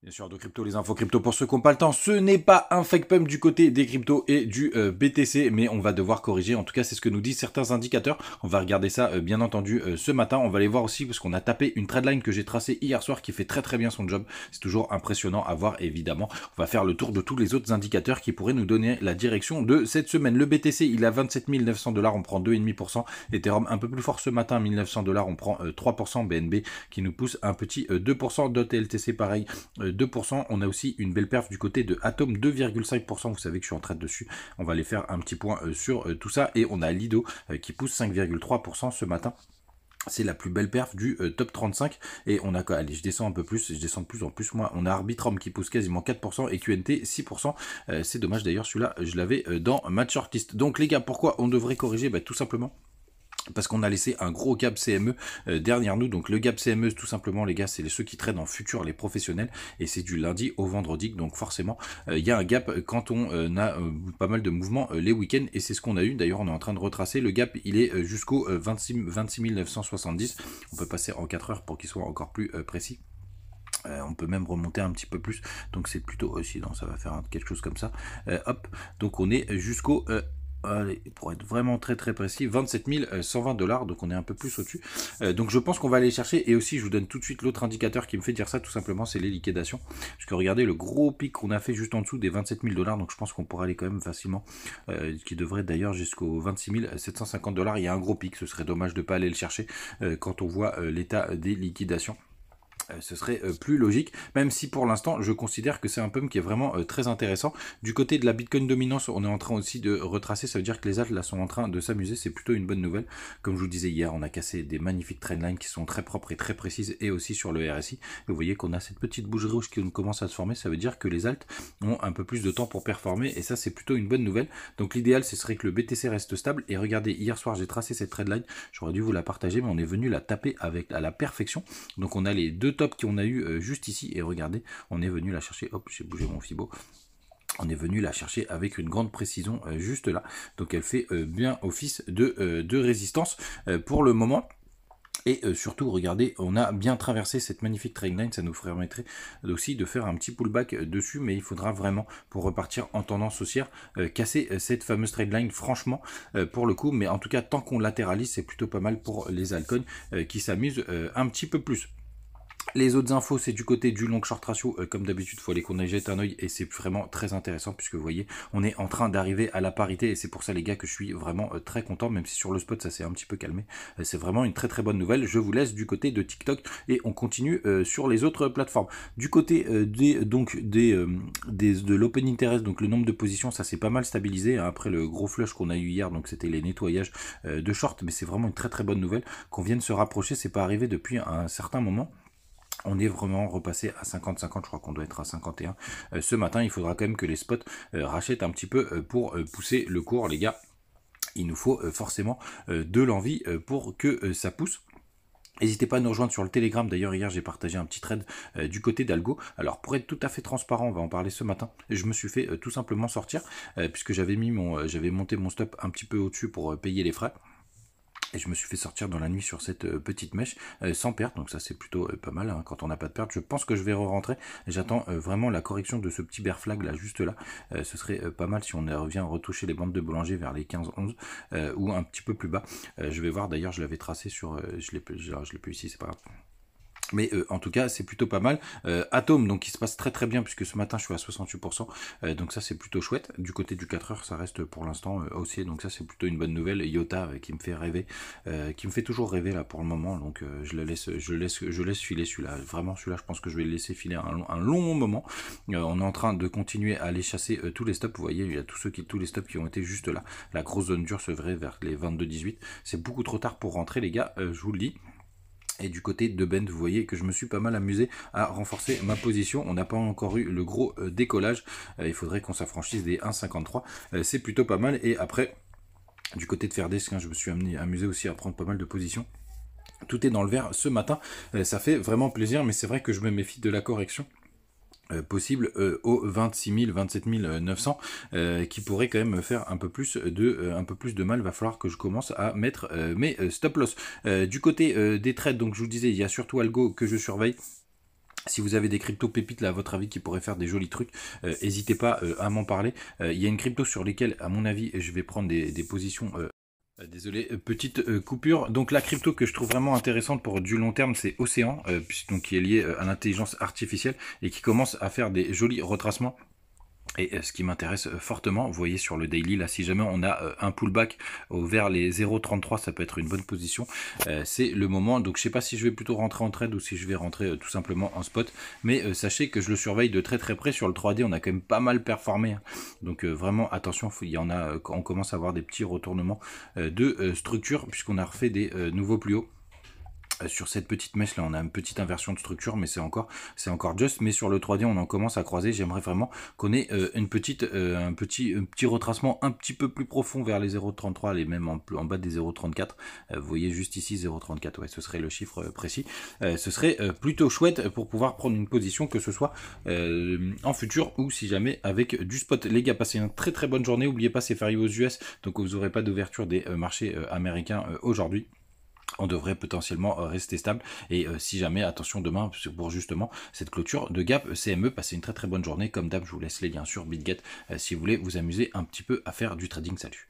Bien sûr, de crypto, les infos crypto pour ceux qui n'ont pas le temps. Ce n'est pas un fake pump du côté des cryptos et du BTC, mais on va devoir corriger. En tout cas, c'est ce que nous disent certains indicateurs. On va regarder ça, bien entendu, ce matin. On va aller voir aussi parce qu'on a tapé une trendline que j'ai tracée hier soir qui fait très très bien son job. C'est toujours impressionnant à voir, évidemment. On va faire le tour de tous les autres indicateurs qui pourraient nous donner la direction de cette semaine. Le BTC, il a 27 900 $, on prend 2,5%. Ethereum, un peu plus fort ce matin, 1900 $, on prend 3%. BNB qui nous pousse un petit 2%. DOT pareil. 2%. On a aussi une belle perf du côté de Atom, 2,5%. Vous savez que je suis en train dessus. On va aller faire un petit point sur tout ça. Et on a Lido qui pousse 5,3% ce matin. C'est la plus belle perf du top 35 et on a quoi, allez, je descends un peu plus, je descends de plus en plus. Moi, on a Arbitrum qui pousse quasiment 4% et QNT 6%. C'est dommage d'ailleurs, celui-là, je l'avais dans Match Shortist. Donc les gars, pourquoi on devrait corriger? Tout simplement parce qu'on a laissé un gros gap CME derrière nous. Donc le gap CME, tout simplement, les gars, c'est ceux qui traitent en futur, les professionnels, et c'est du lundi au vendredi. Donc forcément, il y a un gap quand on a pas mal de mouvements les week-ends, et c'est ce qu'on a eu. D'ailleurs, on est en train de retracer. Le gap, il est jusqu'au 26 970. On peut passer en 4 heures pour qu'il soit encore plus précis. On peut même remonter un petit peu plus, donc c'est plutôt aussi, non, ça va faire quelque chose comme ça. Hop, donc on est jusqu'au allez, pour être vraiment très très précis, 27 120 $, donc on est un peu plus au-dessus. Donc je pense qu'on va aller chercher, et aussi je vous donne tout de suite l'autre indicateur qui me fait dire ça, tout simplement, c'est les liquidations. Parce que regardez le gros pic qu'on a fait juste en dessous des 27 000 $, donc je pense qu'on pourra aller quand même facilement, qui devrait d'ailleurs jusqu'aux 26 750 $. Il y a un gros pic, ce serait dommage de ne pas aller le chercher quand on voit l'état des liquidations. Ce serait plus logique, même si pour l'instant je considère que c'est un pump qui est vraiment très intéressant. Du côté de la Bitcoin dominance, on est en train aussi de retracer, ça veut dire que les alts là sont en train de s'amuser, c'est plutôt une bonne nouvelle. Comme je vous disais hier, on a cassé des magnifiques trendlines qui sont très propres et très précises, et aussi sur le RSI. Vous voyez qu'on a cette petite bougie rouge qui commence à se former, ça veut dire que les alts ont un peu plus de temps pour performer, et ça c'est plutôt une bonne nouvelle. Donc l'idéal ce serait que le BTC reste stable, et regardez, hier soir j'ai tracé cette trendline, j'aurais dû vous la partager, mais on est venu la taper à la perfection. Donc on a les deux top qu'on a eu juste ici, et regardez, on est venu la chercher, hop, j'ai bougé mon Fibo, on est venu la chercher avec une grande précision juste là, donc elle fait bien office de résistance pour le moment. Et surtout, regardez, on a bien traversé cette magnifique trendline, ça nous permettrait aussi de faire un petit pullback dessus, mais il faudra vraiment, pour repartir en tendance haussière, casser cette fameuse trendline, franchement, pour le coup. Mais en tout cas, tant qu'on latéralise, c'est plutôt pas mal pour les altcoins qui s'amusent un petit peu plus. Les autres infos, c'est du côté du long short ratio. Comme d'habitude, il faut aller qu'on y jette un oeil, et c'est vraiment très intéressant puisque vous voyez, on est en train d'arriver à la parité, et c'est pour ça les gars que je suis vraiment très content, même si sur le spot ça s'est un petit peu calmé. C'est vraiment une très très bonne nouvelle. Je vous laisse du côté de TikTok et on continue sur les autres plateformes. Du côté de l'open interest, donc le nombre de positions, ça s'est pas mal stabilisé hein, après le gros flush qu'on a eu hier, donc c'était les nettoyages de short, mais c'est vraiment une très très bonne nouvelle qu'on vienne se rapprocher. C'est pas arrivé depuis un certain moment. On est vraiment repassé à 50-50, je crois qu'on doit être à 51 ce matin. Il faudra quand même que les spots rachètent un petit peu pour pousser le cours, les gars. Il nous faut forcément de l'envie pour que ça pousse. N'hésitez pas à nous rejoindre sur le Telegram. D'ailleurs, hier, j'ai partagé un petit trade du côté d'Algo. Alors, pour être tout à fait transparent, on va en parler ce matin. Je me suis fait tout simplement sortir puisque j'avais monté mon stop un petit peu au-dessus pour payer les frais. Et je me suis fait sortir dans la nuit sur cette petite mèche sans perte, donc ça c'est plutôt pas mal hein, quand on n'a pas de perte. Je pense que je vais re-rentrer, j'attends vraiment la correction de ce petit bear flag là, juste là. Ce serait pas mal si on revient retoucher les bandes de Bollinger vers les 15-11 ou un petit peu plus bas. Je vais voir, d'ailleurs je l'avais tracé sur, je l'ai plus ici, c'est pas grave. Mais en tout cas, c'est plutôt pas mal. Atom, donc, qui se passe très très bien, puisque ce matin, je suis à 68%. Donc ça, c'est plutôt chouette. Du côté du 4 heures, ça reste pour l'instant haussier. Donc ça, c'est plutôt une bonne nouvelle. Iota, qui me fait rêver, qui me fait toujours rêver là pour le moment. Donc je laisse filer celui-là. Vraiment, celui-là, je pense que je vais le laisser filer un long moment. On est en train de continuer à aller chasser tous les stops. Vous voyez, il y a tous les stops qui ont été juste là. La grosse zone dure se verrait vers les 22-18. C'est beaucoup trop tard pour rentrer, les gars. Je vous le dis. Et du côté de Bend, vous voyez que je me suis pas mal amusé à renforcer ma position. On n'a pas encore eu le gros décollage. Il faudrait qu'on s'affranchisse des 1,53. C'est plutôt pas mal. Et après, du côté de Fairdesk, je me suis amusé aussi à prendre pas mal de positions. Tout est dans le vert ce matin. Ça fait vraiment plaisir, mais c'est vrai que je me méfie de la correction possible aux 26 000, 27 900 qui pourrait quand même me faire un peu plus de mal. Va falloir que je commence à mettre mes stop loss. Du côté des trades, donc je vous disais, il y a surtout Algo que je surveille. Si vous avez des cryptos pépites là à votre avis qui pourraient faire des jolis trucs, n'hésitez pas à m'en parler. Il y a une crypto sur lesquelles à mon avis je vais prendre des positions. Désolé, petite coupure. Donc la crypto que je trouve vraiment intéressante pour du long terme, c'est Océan, donc qui est lié à l'intelligence artificielle et qui commence à faire des jolis retracements. Et ce qui m'intéresse fortement, vous voyez sur le daily, là, si jamais on a un pullback vers les 0,33, ça peut être une bonne position. C'est le moment, donc je sais pas si je vais plutôt rentrer en trade ou si je vais rentrer tout simplement en spot. Mais sachez que je le surveille de très très près sur le 3D, on a quand même pas mal performé. Hein. Donc vraiment attention, il y en a, on commence à avoir des petits retournements de structure puisqu'on a refait des nouveaux plus hauts. Sur cette petite mèche là on a une petite inversion de structure mais c'est encore juste, mais sur le 3D on en commence à croiser. J'aimerais vraiment qu'on ait un petit retracement un petit peu plus profond vers les 0,33, les même en bas des 0,34. Vous voyez juste ici 0,34, ouais, ce serait le chiffre précis. Ce serait plutôt chouette pour pouvoir prendre une position, que ce soit en futur ou si jamais avec du spot. Les gars, passez une très très bonne journée. N'oubliez pas, c'est férié aux US, donc vous n'aurez pas d'ouverture des marchés américains aujourd'hui. On devrait potentiellement rester stable. Et si jamais, attention demain, pour justement cette clôture de gap CME, passez une très très bonne journée. Comme d'hab, je vous laisse les liens sur BitGet si vous voulez vous amuser un petit peu à faire du trading. Salut.